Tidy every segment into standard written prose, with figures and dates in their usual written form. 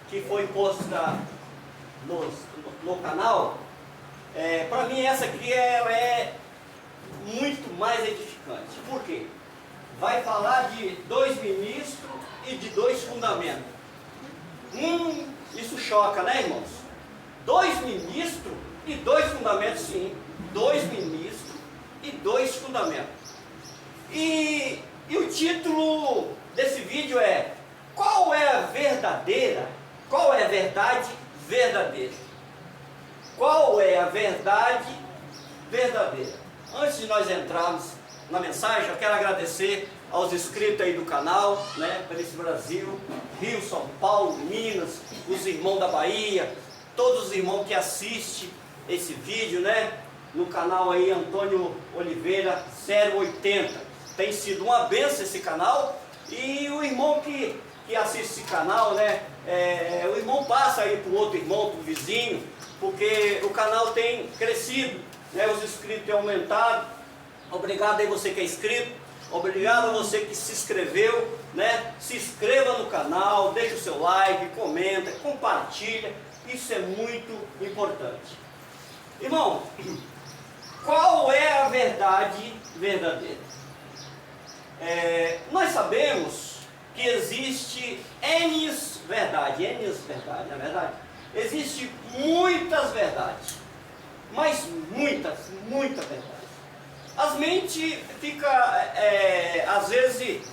que foi posta no canal, para mim essa aqui ela é muito mais edificante. Por quê? Vai falar de 2 ministros e de 2 fundamentos. Isso choca, né, irmãos? 2 ministros e 2 fundamentos, sim. 2 ministros e 2 fundamentos. E o título desse vídeo é: qual é a verdadeira? Qual é a verdade verdadeira? Qual é a verdade verdadeira? Antes de nós entrarmos na mensagem, eu quero agradecer aos inscritos aí do canal, né, para esse Brasil, Rio, São Paulo, Minas, os irmãos da Bahia, todos os irmãos que assistem esse vídeo, né, no canal aí Antônio Oliveira 080. Tem sido uma bênção esse canal, e o irmão que assiste esse canal, né, o irmão passa aí para o outro irmão, para o vizinho, porque o canal tem crescido, né, os inscritos têm aumentado. Obrigado aí você que é inscrito, obrigado a você que se inscreveu, né? Se inscreva no canal, deixa o seu like, comenta, compartilha, isso é muito importante. Irmão, qual é a verdade verdadeira? Nós sabemos que existe N verdade, na verdade, existe muitas verdades, mas muita verdade. As mentes ficam, às vezes,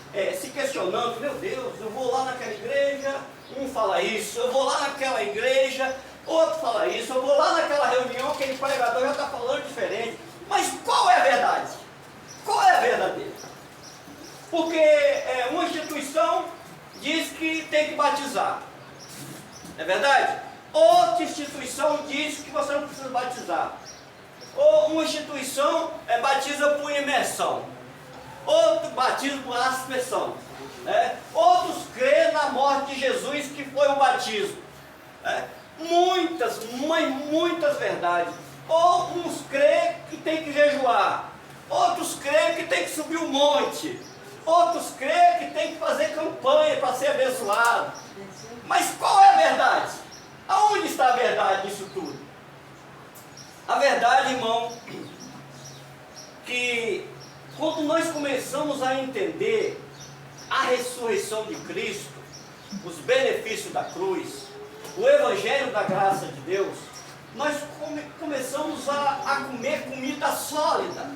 se questionando: meu Deus, eu vou lá naquela igreja, um fala isso, eu vou lá naquela igreja, outro fala isso, eu vou lá naquela reunião, aquele pregador já está falando diferente. Mas qual é a verdade? Qual é a verdadeira? Porque uma instituição diz que tem que batizar, é verdade? Outra instituição diz que você não precisa batizar. Ou uma instituição batiza por imersão, outro batiza por aspersão, né? Outros creem na morte de Jesus, que foi o batismo, né? Muitas verdades. Ou uns creem que tem que jejuar, outros creem que tem que subir o monte, outros creem que tem que fazer campanha para ser abençoado. Mas qual é a verdade? Aonde está a verdade nisso tudo? A verdade, irmão, que quando nós começamos a entender a ressurreição de Cristo, os benefícios da cruz, o evangelho da graça de Deus, nós começamos a comer comida sólida.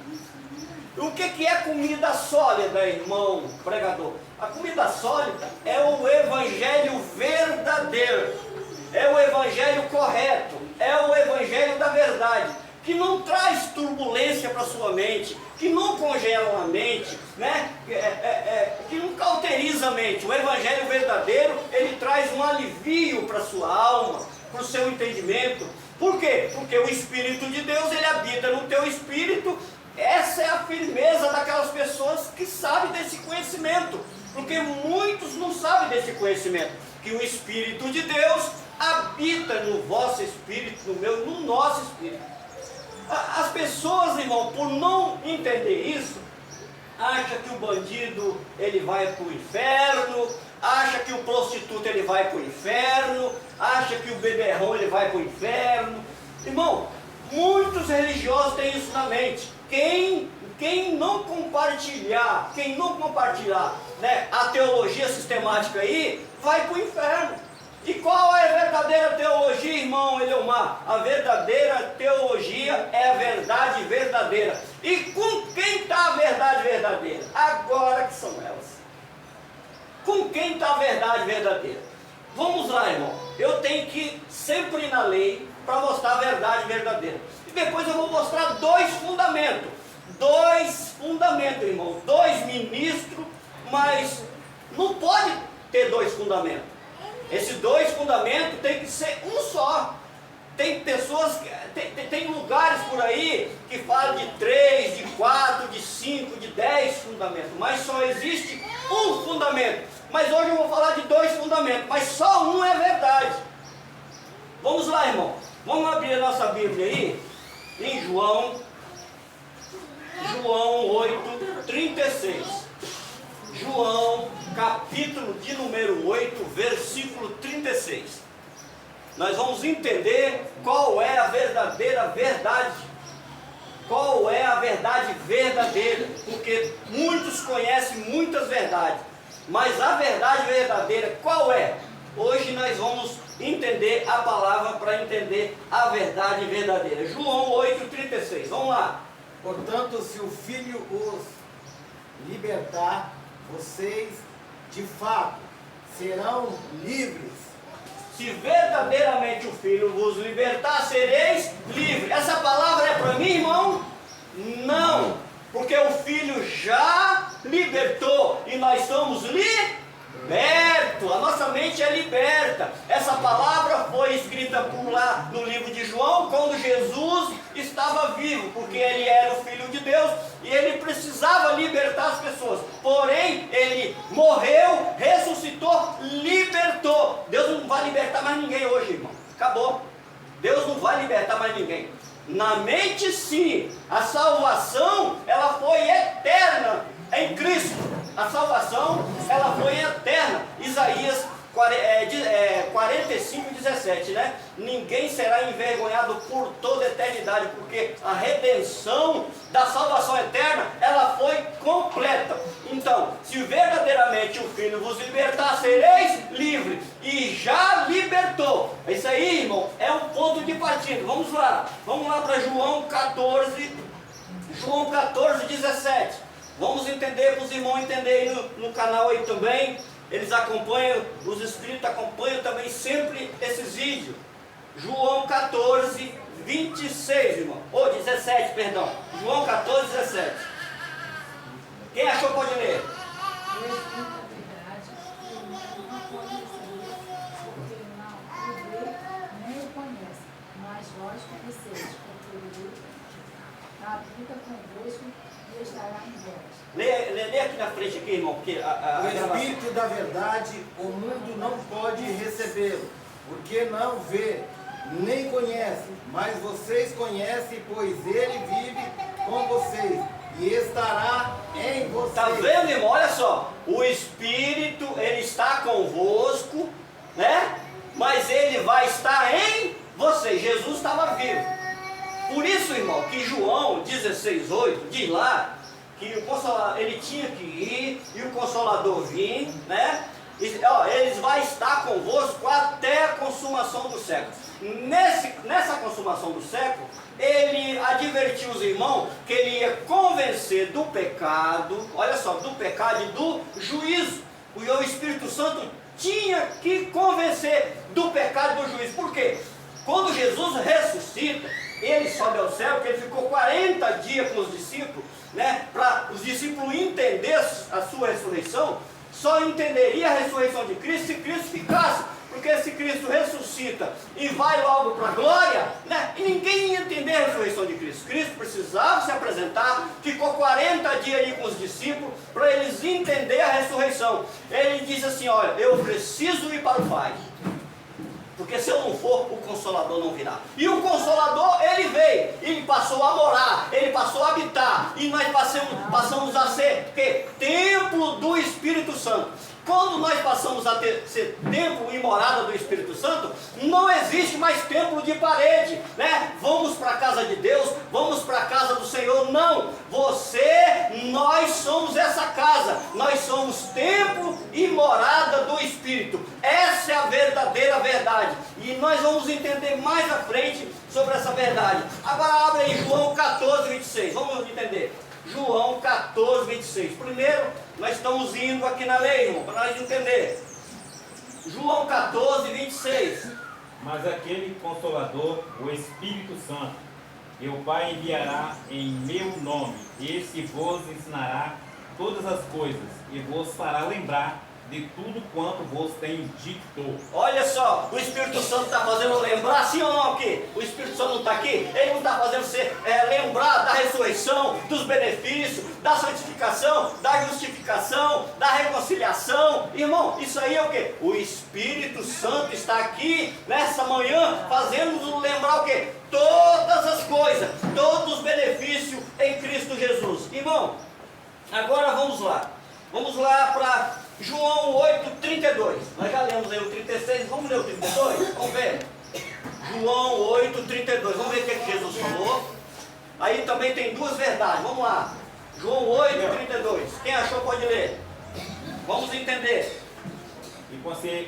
O que é comida sólida, irmão pregador? A comida sólida é o evangelho verdadeiro, é o evangelho correto, é o evangelho da verdade, que não traz turbulência para a sua mente, que não congela a mente, né? Que não cauteriza a mente. O evangelho verdadeiro, ele traz um alivio para a sua alma, para o seu entendimento. Por quê? Porque o Espírito de Deus, ele habita no teu espírito. Essa é a firmeza daquelas pessoas que sabem desse conhecimento, porque muitos não sabem desse conhecimento, que o Espírito de Deus habita no vosso espírito, no meu, no nosso espírito. As pessoas, irmão, por não entender isso, acham que o bandido ele vai para o inferno, acha que o prostituto ele vai para o inferno, acha que o beberrão ele vai para o inferno. Irmão, muitos religiosos têm isso na mente. Quem não compartilhar, né, a teologia sistemática aí, vai para o inferno. E qual é a verdadeira teologia, irmão Eliomar? A verdadeira teologia é a verdade verdadeira. E com quem está a verdade verdadeira? Agora que são elas. Com quem está a verdade verdadeira? Vamos lá, irmão. Eu tenho que sempre ir na lei para mostrar a verdade verdadeira. E depois eu vou mostrar 2 fundamentos. 2 fundamentos, irmão. 2 ministros, mas não pode ter 2 fundamentos. Esses 2 fundamentos tem que ser um só. Tem pessoas, tem lugares por aí que falam de 3, de 4, de 5, de 10 fundamentos, mas só existe um fundamento. Mas hoje eu vou falar de 2 fundamentos, mas só um é verdade. Vamos lá, irmão. Vamos abrir a nossa Bíblia aí, em João 8:36. João, capítulo de número 8, versículo 36. nós vamos entender qual é a verdadeira verdade. Qual é a verdade verdadeira? Porque muitos conhecem muitas verdades, mas a verdade verdadeira qual é? Hoje nós vamos entender a palavra para entender a verdade verdadeira. João 8,36, vamos lá. Portanto, se o Filho os libertar, vocês de fato serão livres. Se verdadeiramente o Filho vos libertar, sereis livres. Essa palavra é para mim, irmão? Não, porque o Filho já libertou e nós somos libertos. A nossa mente é liberta. Essa palavra foi escrita por lá no livro de João, quando Jesus estava vivo, porque ele era o Filho de Deus e ele precisava libertar as pessoas. Porém, ele morreu, ressuscitou, libertou. Deus não vai libertar mais ninguém hoje, irmão. Acabou. Deus não vai libertar mais ninguém. Na mente, sim, a salvação ela foi eterna em Cristo. A salvação ela foi eterna. Isaías 45:17, né? Ninguém será envergonhado por toda a eternidade, porque a redenção da salvação eterna ela foi completa. Então, se verdadeiramente o Filho vos libertar, sereis livres, e já libertou. Isso aí, irmão, é um ponto de partida. Vamos lá para João 14:17. Vamos entender, para os irmãos entenderem no canal aí também. Eles acompanham, os inscritos acompanham também sempre esses vídeos. João 14:26, irmão. 17, perdão. João 14:17. Quem achou pode ler. Lê aqui na frente aqui, irmão, porque o Espírito da verdade, o mundo não pode recebê-lo, porque não vê, nem conhece, mas vocês conhecem, pois ele vive com vocês e estará em vocês. Está vendo, irmão? Olha só, o Espírito, ele está convosco, né? Mas ele vai estar em vocês. Jesus estava vivo. Por isso, irmão, que João 16:8 diz lá que o Consolador, ele tinha que ir e o Consolador vir, né? E, ó, ele vai estar convosco até a consumação do século. Nessa consumação do século, ele advertiu os irmãos que ele ia convencer do pecado, olha só, do pecado e do juízo. O Espírito Santo tinha que convencer do pecado e do juízo. Por quê? Quando Jesus ressuscita, ele sobe ao céu, que ele ficou 40 dias com os discípulos, né, para os discípulos entenderem a sua ressurreição. Só entenderia a ressurreição de Cristo se Cristo ficasse, porque se Cristo ressuscita e vai logo para a glória, né, e ninguém ia entender a ressurreição de Cristo. Cristo precisava se apresentar, ficou 40 dias ali com os discípulos, para eles entenderem a ressurreição. Ele disse assim, olha, eu preciso ir para o Pai, porque se eu não for, o Consolador não virá. E o Consolador, ele veio, ele passou a morar, ele passou a habitar, e nós passamos a ser templo do Espírito Santo. Quando nós passamos a ser templo e morada do Espírito Santo, não existe mais templo de parede, né? Vamos para a casa de Deus, vamos para a casa do Senhor. Não, nós somos essa casa, nós somos templo e morada do Espírito. Essa é a verdadeira verdade, e nós vamos entender mais à frente sobre essa verdade. Agora abre aí João 14:26, vamos entender. João 14:26. Primeiro, nós estamos indo aqui na lei, irmão, para nós entender. João 14:26. Mas aquele Consolador, o Espírito Santo, que o Pai enviará em meu nome, esse vos ensinará todas as coisas e vos fará lembrar de tudo quanto vos tem dito. Olha só, o Espírito Santo está fazendo lembrar, sim ou não aqui? O Espírito Santo não está aqui? Ele não está fazendo você lembrar da ressurreição, dos benefícios, da santificação, da justificação, da reconciliação. Irmão, isso aí é o quê? O Espírito Santo está aqui nessa manhã fazendo-nos lembrar o quê? Todas as coisas, todos os benefícios em Cristo Jesus. Irmão, agora vamos lá. Vamos lá para João 8:32. Nós já lemos aí o 36, vamos ler o 32? Vamos ver. 32. Vamos ver o que Jesus falou. Aí também tem duas verdades. Vamos lá. João 8, 32. Quem achou pode ler. Vamos entender. E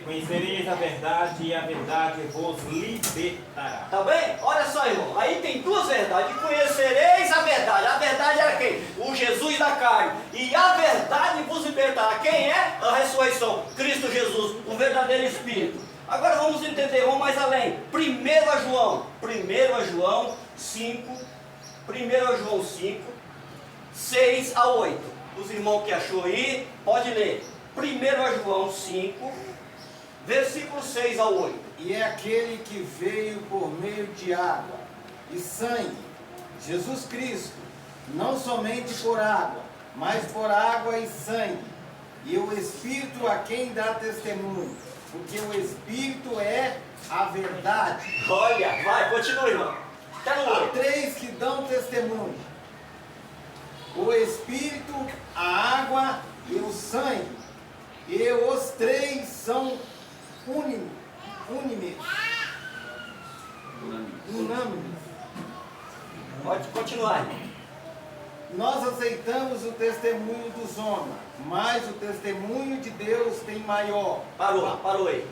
conhecereis a verdade, e a verdade vos libertará. Tá bem? Olha só, irmão. Aí tem duas verdades. Conhecereis a verdade. A verdade era quem? O Jesus da carne. E a verdade vos libertará. Quem é? A ressurreição. Cristo Jesus, o verdadeiro Espírito. Agora vamos entender, vamos mais além. 1 João 5, 1 João 5, 6 a 8. Os irmãos que achou aí, pode ler. 1 João 5, versículo 6 a 8. E é aquele que veio por meio de água e sangue, Jesus Cristo, não somente por água, mas por água e sangue, e o Espírito a quem dá testemunho, porque o Espírito é a verdade. Olha, vai, continua, irmão. Tá no Há 8. três que dão testemunho: o Espírito, a água e o sangue. E os três são unânimes. Pode continuar, irmão. Nós aceitamos o testemunho dos homens, mas o testemunho de Deus tem maior. Parou aí.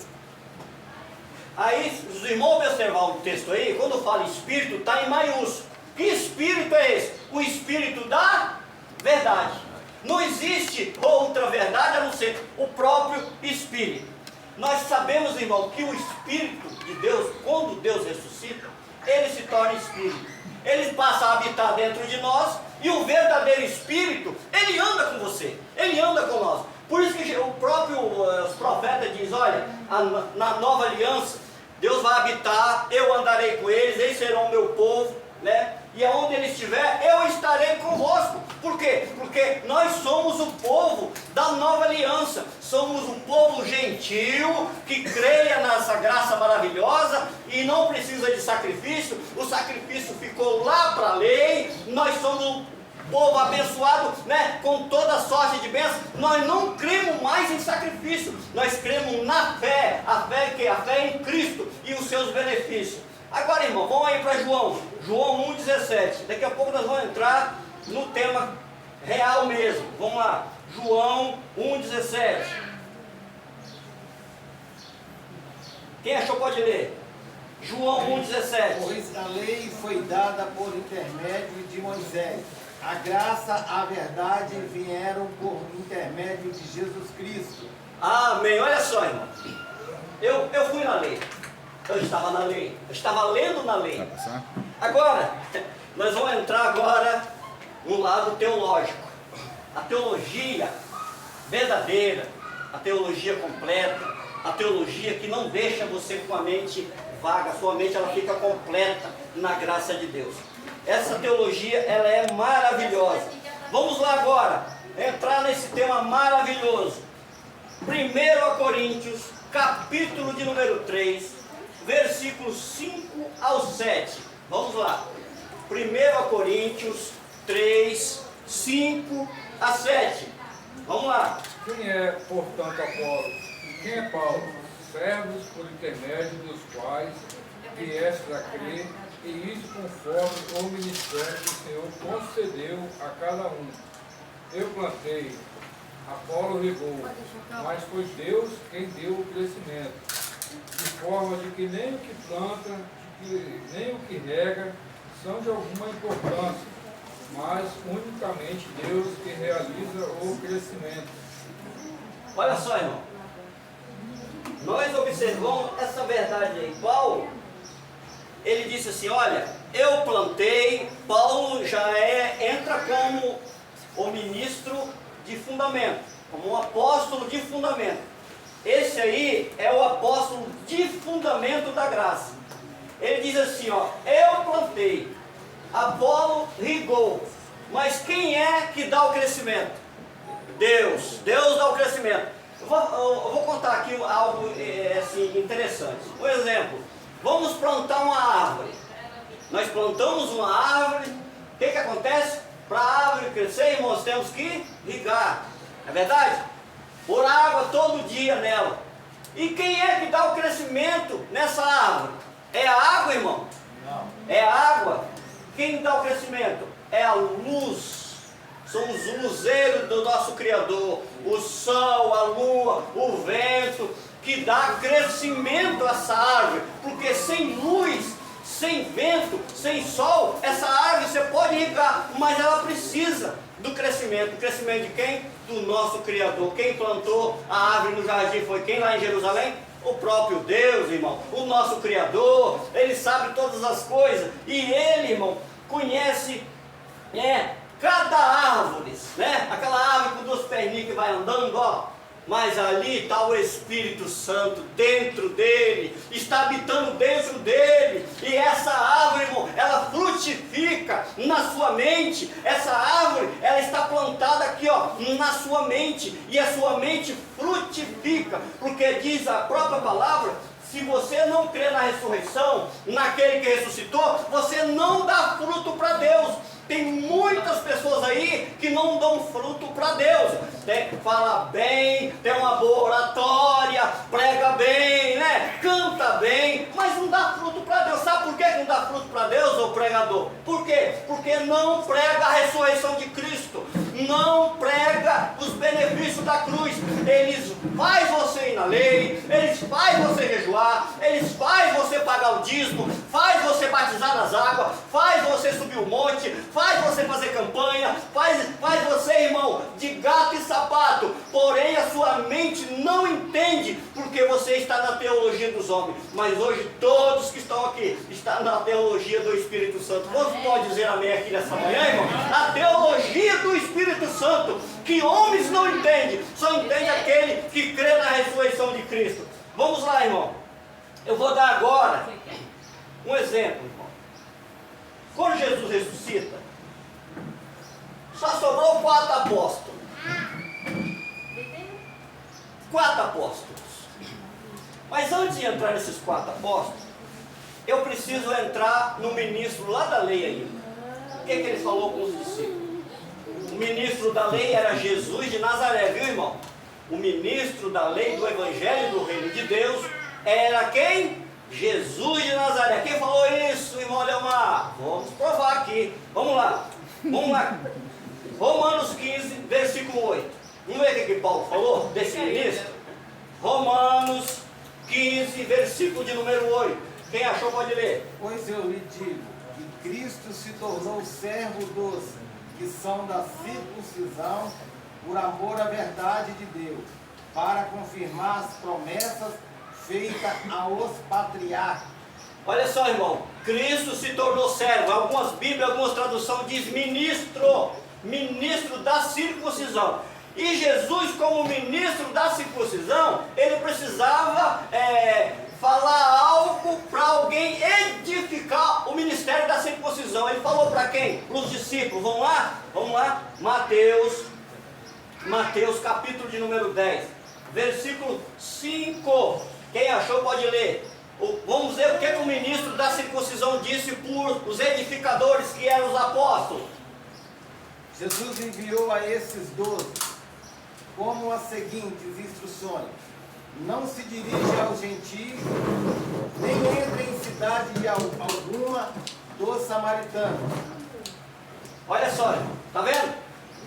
Aí, os irmãos observar o texto aí, quando fala Espírito, está em maiúsculo. Que Espírito é esse? O Espírito da verdade. Não existe outra verdade a não ser o próprio Espírito. Nós sabemos, irmão, que o Espírito de Deus, quando Deus ressuscita, ele se torna Espírito. Ele passa a habitar dentro de nós e o verdadeiro Espírito, ele anda com você, ele anda com nós. Por isso que os profetas dizem, olha, na nova aliança, Deus vai habitar, eu andarei com eles serão o meu povo, né? E aonde ele estiver, eu estarei convosco. Por quê? Porque nós somos o povo da nova aliança. Somos um povo gentil, que creia nessa graça maravilhosa e não precisa de sacrifício. O sacrifício ficou lá para a lei. Nós somos um povo abençoado, né, com toda sorte de bênçãos. Nós não cremos mais em sacrifício. Nós cremos na fé. A fé que é a fé em Cristo e os seus benefícios. Agora, irmão, vamos aí para João 1,17. Daqui a pouco nós vamos entrar no tema real mesmo. Vamos lá. João 1,17. Quem achou pode ler. João 1,17. Pois a lei foi dada por intermédio de Moisés. A graça, a verdade vieram por intermédio de Jesus Cristo. Amém. Olha só, irmão. Eu fui na lei. Eu estava na lei. Eu estava lendo na lei. Agora, nós vamos entrar agora no lado teológico. A teologia verdadeira, a teologia completa, a teologia que não deixa você com a mente vaga, sua mente ela fica completa na graça de Deus. Essa teologia, ela é maravilhosa. Vamos lá agora, entrar nesse tema maravilhoso. 1 Coríntios, capítulo de número 3, versículos 5 ao 7. Vamos lá. 1 Coríntios 3, 5 a 7. Vamos lá. Quem é, portanto, Apolo? E quem é Paulo? Servos por intermédio dos quais viestes a crer, e isso conforme o ministério que o Senhor concedeu a cada um. Eu plantei, Apolo regou, mas foi Deus quem deu o crescimento. De forma de que nem o que planta, nem o que rega são de alguma importância, mas unicamente Deus que realiza o crescimento. Olha só, irmão. Nós observamos essa verdade aí. Paulo, ele disse assim, olha, eu plantei. Paulo já entra como o ministro de fundamento, como um apóstolo de fundamento. Esse aí é o apóstolo de fundamento da graça. Ele diz assim, ó, eu plantei, Apolo regou, mas quem é que dá o crescimento? Deus dá o crescimento. Eu vou contar aqui algo assim, interessante. Por exemplo, vamos plantar uma árvore. Nós plantamos uma árvore, o que acontece? Para a árvore crescer, irmãos, temos que regar, é verdade? Pôr água todo dia nela. E quem é que dá o crescimento nessa árvore? É a água, irmão? Não. É a água. Quem dá o crescimento? É a luz. São os luzeiros do nosso Criador. O sol, a lua, o vento, que dá crescimento a essa árvore. Porque sem luz, sem vento, sem sol, essa árvore você pode irrigar, mas ela precisa do crescimento. O crescimento de quem? Do nosso Criador. Quem plantou a árvore no jardim foi quem lá em Jerusalém? O próprio Deus, irmão. O nosso Criador. Ele sabe todas as coisas. E Ele, irmão, conhece cada árvore, né? Aquela árvore com duas perninhas que vai andando, ó. Mas ali está o Espírito Santo dentro dele, está habitando dentro dele. E essa árvore, irmão, ela frutifica na sua mente. Essa árvore, ela está plantada aqui, ó, na sua mente. E a sua mente frutifica, porque diz a própria palavra: se você não crê na ressurreição, naquele que ressuscitou, você não dá fruto para Deus. Tem muitas pessoas aí que não dão fruto para Deus. Fala bem, tem uma boa oratória, prega bem, né? Canta bem, mas não dá fruto para Deus. Sabe por que não dá fruto para Deus, ô pregador? Por quê? Porque não prega a ressurreição de Cristo, não prega os benefícios da cruz. Eles faz você ir na lei, eles faz você jejuar, eles faz você pagar o dízimo, faz você batizar nas águas, faz você subir o monte, faz você fazer campanha, faz você, irmão, de gato e sapato. Porém a sua mente não entende, porque você está na teologia dos homens. Mas hoje todos que estão aqui estão na teologia do Espírito Santo. Você pode dizer amém aqui nessa manhã, irmão? A teologia do Espírito Santo, que homens não entendem, só entende aquele que crê na ressurreição de Cristo. Vamos lá, irmão. Eu vou dar agora um exemplo, irmão. Quando Jesus ressuscita, só sobrou 4 apóstolos. 4 apóstolos. Mas antes de entrar nesses 4 apóstolos, eu preciso entrar no ministro lá da lei ainda. O que ele falou com os discípulos? O ministro da lei era Jesus de Nazaré, viu, irmão? O ministro da lei do Evangelho do Reino de Deus era quem? Jesus de Nazaré. Quem falou isso, irmão Leomar? Vamos provar aqui. Vamos lá. Vamos lá. Romanos 15, versículo 8. Vamos ver o que Paulo falou desse ministro? Romanos 15, versículo de número 8. Quem achou pode ler. Pois eu lhe digo que Cristo se tornou servo dos que são da circuncisão por amor à verdade de Deus, para confirmar as promessas feitas aos patriarcas. Olha só, irmão, Cristo se tornou servo. Algumas Bíblias, algumas traduções diz ministro, ministro da circuncisão. E Jesus, como ministro da circuncisão, ele precisava falar algo para alguém edificar o ministério da circuncisão. Ele falou para quem? Para os discípulos. Vamos lá? Vamos lá? Mateus capítulo de número 10, versículo 5. Quem achou pode ler. Vamos ver o que o ministro da circuncisão disse por os edificadores que eram os apóstolos. Jesus enviou a esses 12 como as seguintes instruções: não se dirige aos gentios, nem entre em cidade alguma dos samaritanos. Olha só, tá vendo?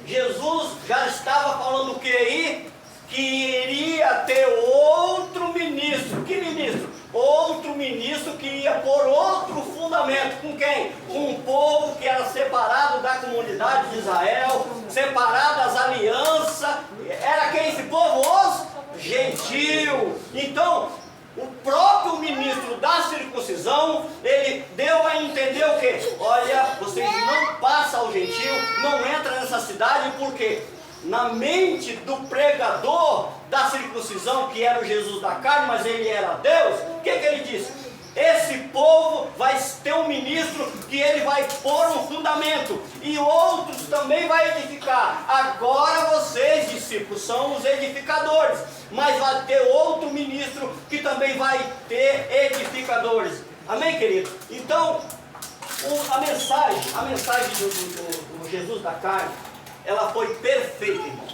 Jesus já estava falando o que aí? Que iria ter outro ministro. Que ministro? Outro ministro que ia pôr outro fundamento. Com quem? Com um povo que era separado da comunidade de Israel, separado das alianças. Era quem esse povo? Os gentios. Então, o próprio ministro da circuncisão, ele deu a entender o quê? Olha, vocês não passam ao gentio, não entram nessa cidade, por quê? Na mente do pregador da circuncisão, que era o Jesus da carne, mas ele era Deus, o que ele disse? Esse povo vai ter um ministro que ele vai pôr um fundamento, e outros também vai edificar. Agora vocês, discípulos, são os edificadores, mas vai ter outro ministro que também vai ter edificadores. Amém, querido? Então, a mensagem do Jesus da carne, ela foi perfeita, irmão.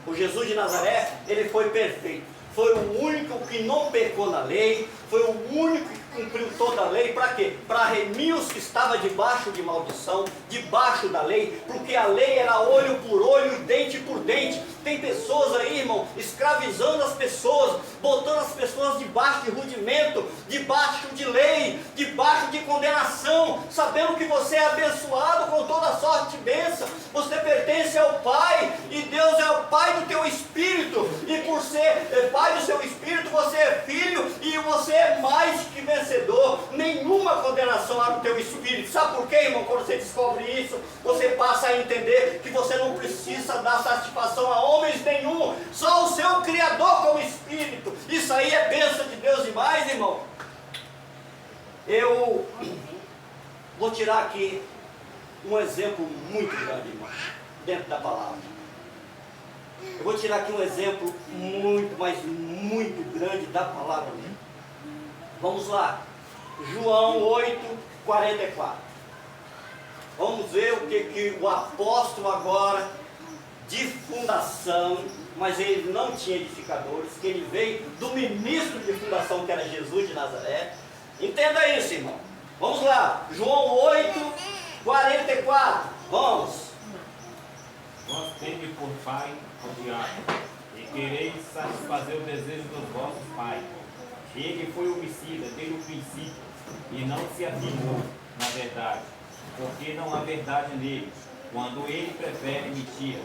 O Jesus de Nazaré, ele foi perfeito. Foi o único que não pecou na lei, foi o único que cumpriu toda a lei, para quê? Para remir os que estavam debaixo de maldição, debaixo da lei, porque a lei era olho por olho e dente por dente. Tem pessoas aí, irmão, escravizando as pessoas, botando as pessoas debaixo de rudimento, debaixo de lei, debaixo de condenação, sabendo que você é abençoado com toda sorte de bênção. Você pertence ao Pai, e Deus é o Pai do teu espírito, e por ser Pai do seu espírito, você é filho, e você é mais que vencedor. Nenhuma condenação há no teu espírito. Sabe por quê, irmão? Quando você descobre isso, você passa a entender que você não precisa dar satisfação a homens nenhum, só o seu Criador como espírito. Isso aí é bênção de Deus demais, irmão. Eu vou tirar aqui um exemplo muito grande, irmão, dentro da palavra. Eu vou tirar aqui um exemplo muito, mas muito grande da palavra mesmo. Vamos lá, João 8:44. Vamos ver o que o apóstolo agora, de fundação, mas ele não tinha edificadores, que ele veio do ministro de fundação, que era Jesus de Nazaré. Entenda isso, irmão. Vamos lá, João 8:44. Vamos. Vós tende por pai o diabo, e quereis satisfazer o desejo dos vossos pais. Ele foi homicida desde o princípio, e não se afirmou na verdade, porque não há verdade nele. Quando ele prefere mentira,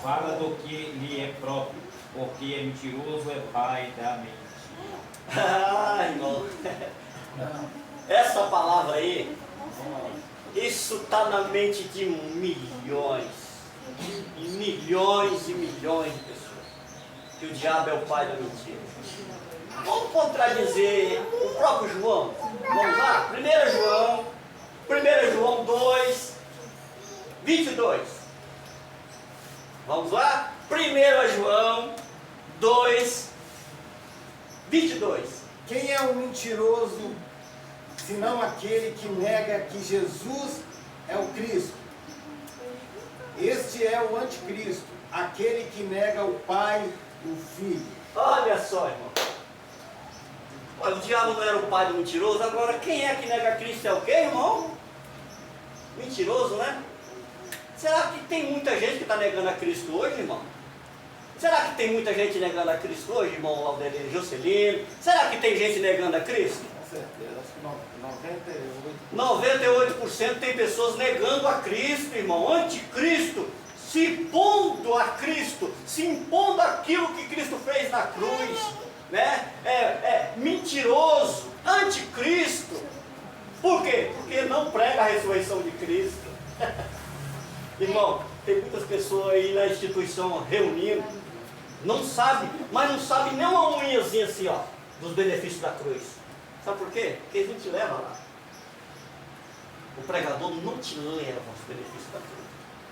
fala do que lhe é próprio, porque é mentiroso, é pai da mentira. Irmão, essa palavra aí, isso está na mente de milhões, e milhões e milhões de pessoas, que o diabo é o pai da mentira. Vamos contradizer o próprio João. Vamos lá? 1 João 2:22. Vamos lá? 1 João 2:22. Quem é o mentiroso, senão aquele que nega que Jesus é o Cristo? Este é o anticristo, aquele que nega o Pai e o Filho. Olha só, irmão. Olha, o diabo não era o pai do mentiroso. Agora, quem é que nega Cristo é o quê, irmão? Mentiroso, né? Será que tem muita gente que está negando a Cristo hoje, irmão? Será que tem muita gente negando a Cristo hoje, irmão Alderino, Juscelino? Será que tem gente negando a Cristo? Com certeza, acho que 98% tem pessoas negando a Cristo, irmão. Anticristo, se impondo a Cristo, se impondo aquilo que Cristo fez na cruz, né? Mentiroso, anticristo. Por quê? Porque não prega a ressurreição de Cristo. Irmão, tem muitas pessoas aí na instituição reunindo, não sabe, mas não sabe nem uma unhazinha assim, ó, dos benefícios da cruz. Sabe por quê? Porque eles não te levam lá. O pregador não te leva aos benefícios da cruz.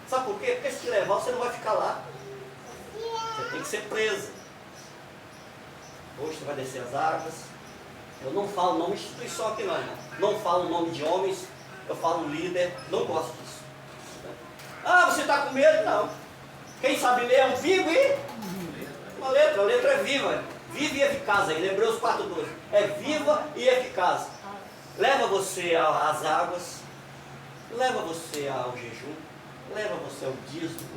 Sabe por quê? Porque se te levar, você não vai ficar lá. Você tem que ser preso. Hoje você vai descer as águas. Eu não falo nome de instituição aqui não, irmão. Não falo nome de homens. Eu falo líder. Não gosto disso. Ah, você está com medo? Não. Quem sabe ler é um vivo e uma letra. A letra é viva. Viva e eficaz aí. Hebreus 4:12. É viva e eficaz. Leva você às águas. Leva você ao jejum. Leva você ao dízimo.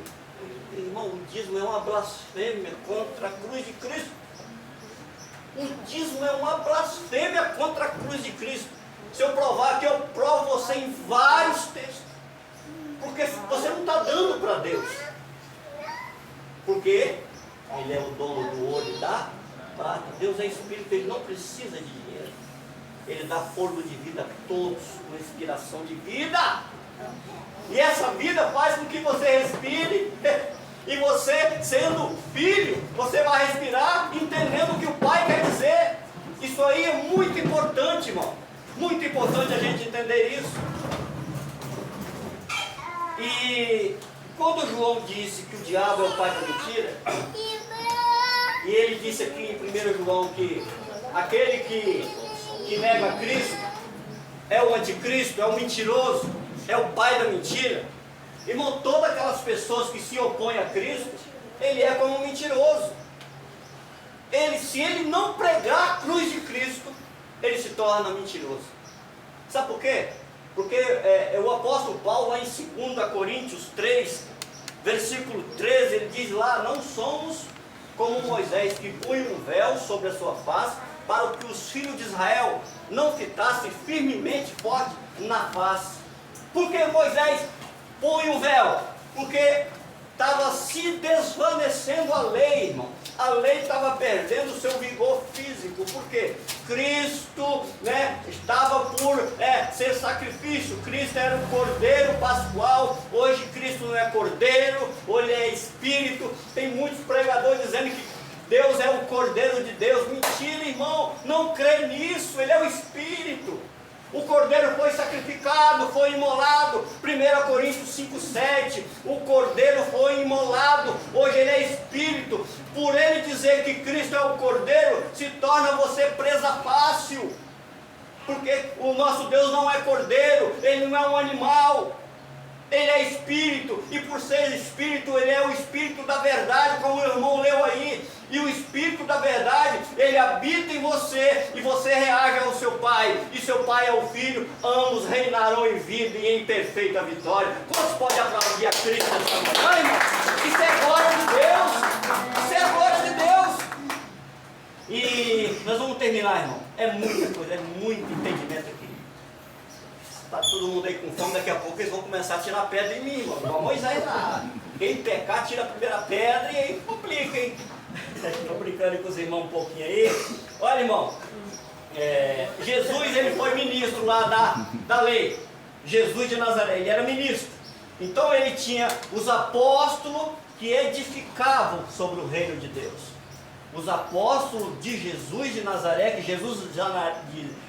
Irmão, o dízimo é uma blasfêmia contra a cruz de Cristo. O dízimo é uma blasfêmia contra a cruz de Cristo. Se eu provar que eu provo você em vários textos. Porque você não está dando para Deus. Porque Ele é o dono do ouro e da prata. Deus é espírito, Ele não precisa de dinheiro. Ele dá fôlego de vida a todos, com inspiração de vida. E essa vida faz com que você respire. E você, sendo filho, você vai respirar entendendo o que o Pai quer dizer. Isso aí é muito importante, irmão. Muito importante a gente entender isso. E quando João disse que o diabo é o pai da mentira, e ele disse aqui em 1 João que aquele que nega Cristo é o anticristo, é o mentiroso, é o pai da mentira. Irmão, todas aquelas pessoas que se opõem a Cristo, ele é como um mentiroso. Se ele não pregar a cruz de Cristo, ele se torna mentiroso. Sabe por quê? Porque o apóstolo Paulo, lá em 2 Coríntios 3, versículo 13, ele diz lá: não somos como Moisés, que punha um véu sobre a sua face, para que os filhos de Israel não fitassem firmemente forte na face. Por que Moisés põe um véu? Porque estava se desvanecendo a lei, irmão. A lei estava perdendo o seu vigor físico. Por quê? Cristo, estava por ser sacrifício. Cristo era o Cordeiro Pascual. Hoje Cristo não é Cordeiro, hoje é Espírito. Tem muitos pregadores dizendo que Deus é o Cordeiro de Deus. Mentira, irmão. Não crê nisso. Ele é o Espírito. O Cordeiro foi sacrificado, foi imolado. 1 Coríntios 5,7. O Cordeiro foi imolado. Hoje ele é Espírito. Por ele dizer que Cristo é o Cordeiro, se torna você presa fácil. Porque o nosso Deus não é Cordeiro, ele não é um animal. Ele é Espírito, e por ser Espírito, ele é o Espírito da verdade, como o irmão leu aí. E o Espírito da verdade, ele habita em você, e você reage ao seu Pai, e seu Pai é o Filho. Ambos reinarão em vida e em perfeita vitória. Quantos podem aplaudir a Cristo nessa manhã, irmão? Isso é glória de Deus. Isso é glória de Deus. E nós vamos terminar, irmão. É muita coisa, é muito entendimento aqui. Está todo mundo aí com fome, daqui a pouco eles vão começar a tirar pedra em mim, irmão. Igual Moisés lá. Quem pecar, tira a primeira pedra e aí complica, hein? Estou brincando com os irmãos um pouquinho aí. Olha, irmão, Jesus, ele foi ministro lá da lei. Jesus de Nazaré, ele era ministro. Então ele tinha os apóstolos que edificavam sobre o reino de Deus. Os apóstolos de Jesus de Nazaré, que Jesus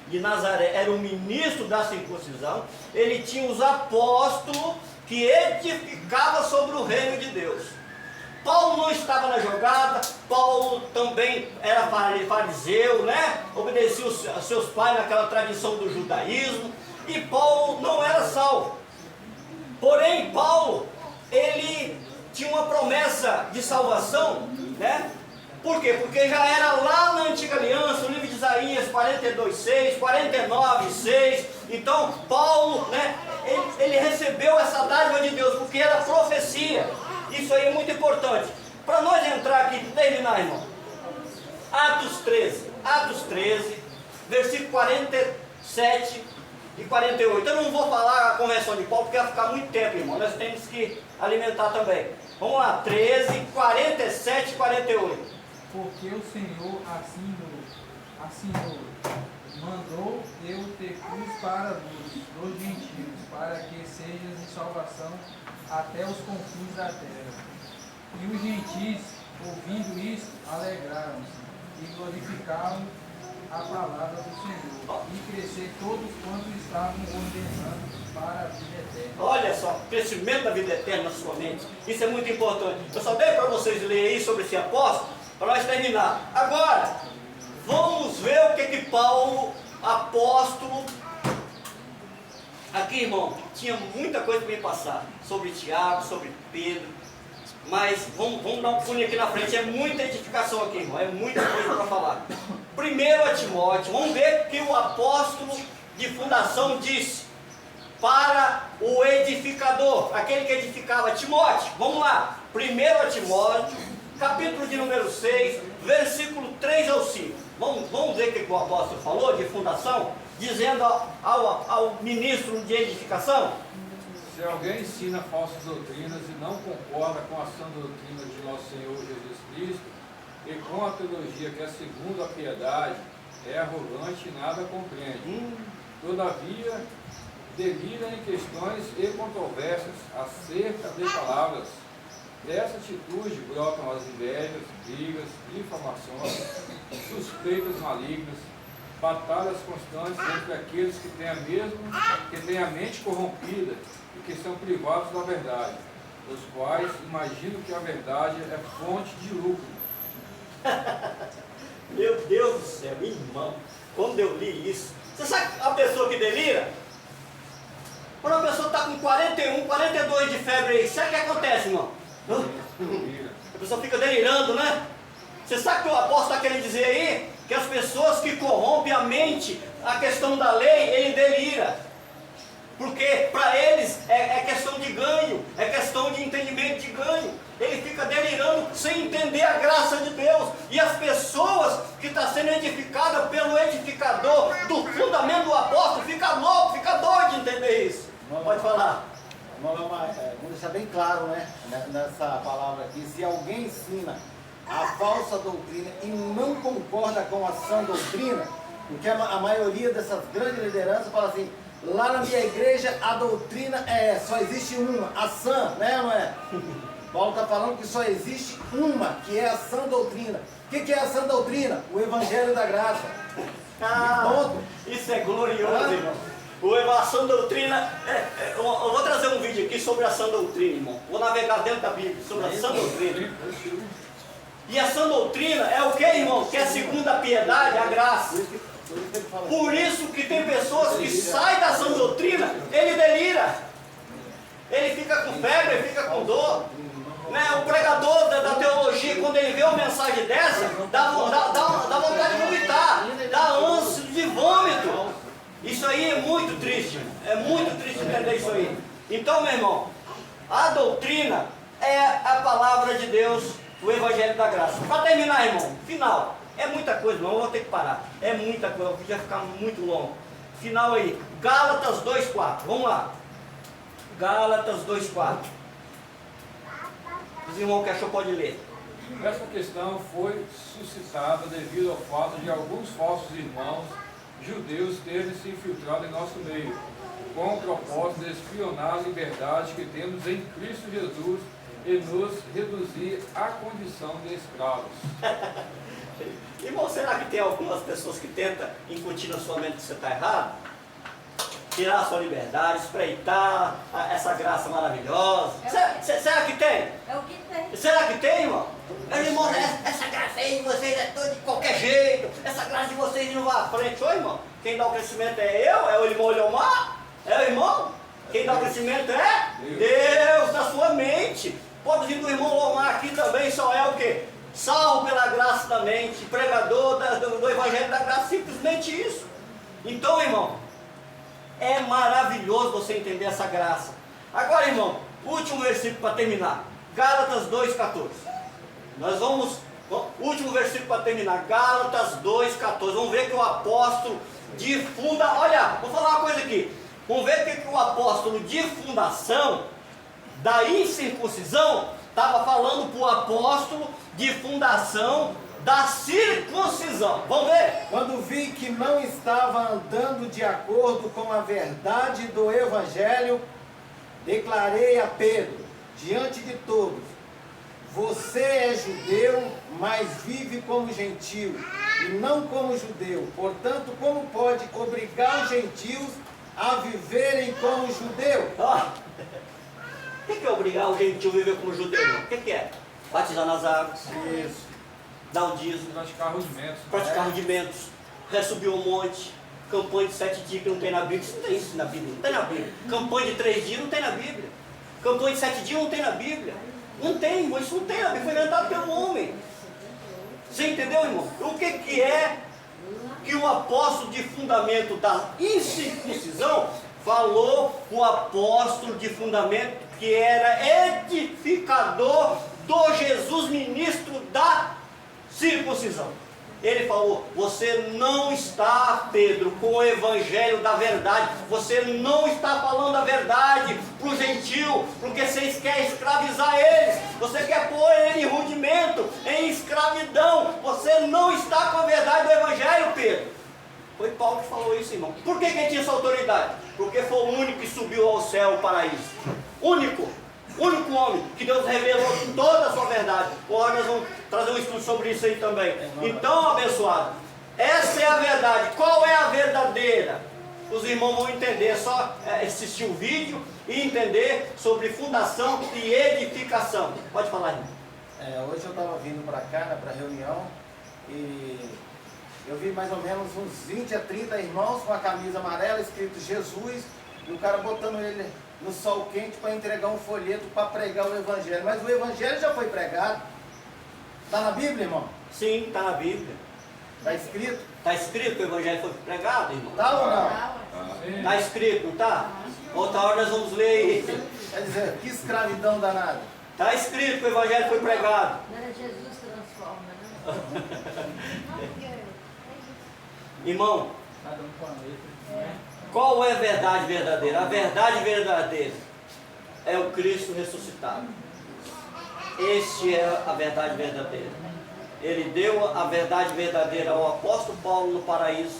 de Nazaré era o ministro da circuncisão. Ele tinha os apóstolos que edificavam sobre o reino de Deus. Paulo não estava na jogada. Paulo também era fariseu, obedecia aos seus pais naquela tradição do judaísmo. E Paulo não era salvo. Porém, Paulo, ele tinha uma promessa de salvação, Por quê? Porque já era lá na Antiga Aliança, o livro de Isaías 42:6, 49:6. Então, Paulo, ele recebeu essa dádiva de Deus, porque era profecia. Isso aí é muito importante. Para nós entrar aqui, terminar, irmão. Atos 13, versículo 47 e 48. Eu não vou falar a conversão de Paulo, porque vai ficar muito tempo, irmão. Nós temos que alimentar também. Vamos lá, 13, 47 e 48. Porque o Senhor assim mandou eu ter cruz para a luz dos gentios, para que sejas de salvação até os confins da terra. E os gentis, ouvindo isto, alegraram-se e glorificaram a palavra do Senhor, e crescer todos quantos estavam ordenando para a vida eterna. Olha só, crescimento da vida eterna na sua mente. Isso é muito importante. Eu só dei para vocês lerem aí sobre esse apóstolo, para nós terminar. Agora, vamos ver o que Paulo, apóstolo, aqui, irmão, tinha muita coisa para me passar, sobre Tiago, sobre Pedro, mas vamos dar um pulinho aqui na frente. É muita edificação aqui, irmão, é muita coisa para falar. Primeiro a Timóteo, vamos ver o que o apóstolo de fundação disse para o edificador, aquele que edificava Timóteo. Vamos lá, primeiro a Timóteo, capítulo de número 6, versículo 3 ao 5. Vamos ver o que o apóstolo falou de fundação, dizendo ao ministro de edificação. Se alguém ensina falsas doutrinas e não concorda com a sã doutrina de nosso Senhor Jesus Cristo, e com a teologia que é segundo a piedade, é arrogante e nada compreende. Todavia, delira em questões e controvérsias acerca de palavras. Dessa atitude brotam as invejas, brigas, difamações, suspeitas malignas, batalhas constantes entre aqueles que têm a mente corrompida e que são privados da verdade, os quais imaginam que a verdade é fonte de lucro. Meu Deus do céu, irmão, quando eu li isso, você sabe a pessoa que delira? Quando a pessoa está com 41, 42 de febre aí, sabe o que acontece, irmão? A pessoa fica delirando, Você sabe o que o apóstolo está querendo dizer aí? que as pessoas que corrompem a mente, a questão da lei, ele delira. Porque para eles é questão de ganho, é questão de entendimento de ganho. Ele fica delirando sem entender a graça de Deus. E as pessoas que estão sendo edificadas pelo edificador do fundamento do apóstolo, fica louco, fica doido de entender isso. Pode falar. Vamos deixar bem claro, né, nessa palavra aqui, se alguém ensina a falsa doutrina e não concorda com a sã doutrina, porque a maioria dessas grandes lideranças fala assim, lá na minha igreja a doutrina só existe uma, a sã, né, não é? Paulo está falando que só existe uma, que é a sã doutrina. O que é a sã doutrina? O Evangelho da Graça. Isso é glorioso, irmão. A sã doutrina, eu vou trazer um vídeo aqui sobre a sã doutrina, irmão. Vou navegar dentro da Bíblia sobre a sã doutrina. E a sã doutrina é o que, irmão? Que é segundo a piedade, a graça. Por isso que tem pessoas que saem da sã doutrina, ele delira. Ele fica com febre, ele fica com dor. Né? O pregador da teologia, quando ele vê uma mensagem dessa, dá vontade de vomitar, dá ânsia de vômito. Isso aí é muito triste, é muito triste entender isso aí. Então, meu irmão, a doutrina é a palavra de Deus, o Evangelho da Graça. Para terminar, irmão, final, é muita coisa, irmão, eu vou ter que parar. É muita coisa, o vídeo vai ficar muito longo. Final aí, Gálatas 2,4, vamos lá. Gálatas 2,4. Os irmãos que achou pode ler. Essa questão foi suscitada devido ao fato de alguns falsos irmãos judeus terem se infiltrado em nosso meio, com o propósito de espionar a liberdade que temos em Cristo Jesus e nos reduzir à condição de escravos. Irmão, será que tem algumas pessoas que tentam incutir na sua mente que você está errado? Tirar a sua liberdade, espreitar essa graça maravilhosa. Será que tem? É o que tem. Será que tem, irmão? Irmão, essa graça aí de vocês é toda de qualquer jeito. Essa graça de vocês não vai à frente. Ô, irmão, quem dá o crescimento é eu? É o irmão Leomar? É o irmão? Quem dá o crescimento é Deus, na sua mente. Pode vir do irmão Leomar aqui também, só é o quê? Salvo pela graça da mente, pregador do Evangelho da Graça, simplesmente isso. Então, irmão, é maravilhoso você entender essa graça. Agora, irmão, último versículo para terminar. Gálatas 2,14. Nós vamos, último versículo para terminar. Gálatas 2,14. Vamos ver que o apóstolo de funda. Olha, vou falar uma coisa aqui. Vamos ver que o apóstolo de fundação da incircuncisão estava falando para o apóstolo de fundação da circuncisão. Vamos ver? Quando vi que não estava andando de acordo com a verdade do Evangelho, declarei a Pedro, diante de todos, você é judeu, mas vive como gentil, e não como judeu. Portanto, como pode obrigar os gentios a viverem como judeu? O que é obrigar o gentil a viver como judeu? O que é? Batizar nas águas. Isso. Dar o dízimo. Praticar rudimentos. Praticar rudimentos. Subir um monte. Campanha de 7 dias que não tem na Bíblia. Isso não tem isso na Bíblia. Não tem na Bíblia. Campanha de 3 dias não tem na Bíblia. Campanha de 7 dias não tem na Bíblia. Não tem, irmão. Isso não tem na Bíblia. Foi inventado pelo homem. Você entendeu, irmão? O que é que o apóstolo de fundamento da incircuncisão falou o apóstolo de fundamento que era edificador do Jesus, ministro da circuncisão? Ele falou, você não está, Pedro, com o evangelho da verdade, você não está falando a verdade para o gentil, porque vocês querem escravizar eles, você quer pôr ele em rudimento, em escravidão, você não está com a verdade do evangelho, Pedro. Foi Paulo que falou isso, irmão. Por que ele tinha essa autoridade? Porque foi o único que subiu ao céu, ao paraíso. Único homem que Deus revelou toda a sua verdade. Agora nós vamos trazer um estudo sobre isso aí também. Então, abençoado, essa é a verdade. Qual é a verdadeira? Os irmãos vão entender, é só assistir o vídeo e entender sobre fundação e edificação. Pode falar, irmão. Hoje eu estava vindo para cá, né, para a reunião, e eu vi mais ou menos uns 20 a 30 irmãos com a camisa amarela escrito Jesus, e o cara botando ele no sol quente para entregar um folheto para pregar o evangelho. Mas o evangelho já foi pregado. Está na Bíblia, irmão? Sim, está na Bíblia. Está escrito? Está escrito que o evangelho foi pregado, irmão? Tá ou não? Sim. Está escrito, não está? Outra hora nós vamos ler aí. Quer dizer, que escravidão danada. Está escrito que o evangelho foi pregado. Não era Jesus transforma, não? Irmão, Cada um com a letra, né? qual é a verdade verdadeira? A verdade verdadeira é o Cristo ressuscitado. Este é a verdade verdadeira. Ele deu a verdade verdadeira ao apóstolo Paulo no paraíso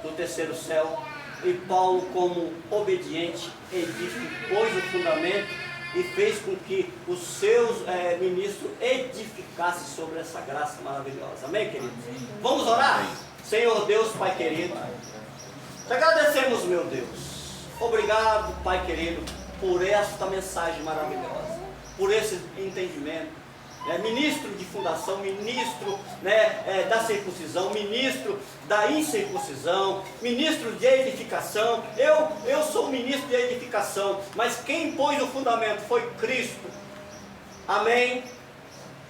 do terceiro céu. E Paulo, como obediente, pôs o fundamento e fez com que os seus ministros edificassem sobre essa graça maravilhosa. Amém, queridos? Vamos orar? Senhor Deus, Pai querido, te agradecemos, meu Deus. Obrigado, Pai querido, por esta mensagem maravilhosa, por esse entendimento. Ministro de fundação, ministro da circuncisão, ministro da incircuncisão, ministro de edificação. Eu sou ministro de edificação, mas quem pôs o fundamento foi Cristo. Amém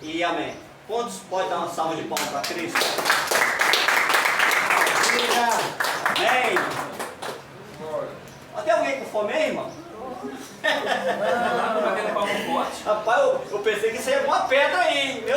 e amém. Quantos podem dar uma salva de palmas para Cristo? Amém. Glória. Tem alguém com fome aí, irmão? Batendo palmo forte. Rapaz, eu pensei que isso ia uma pedra aí, meu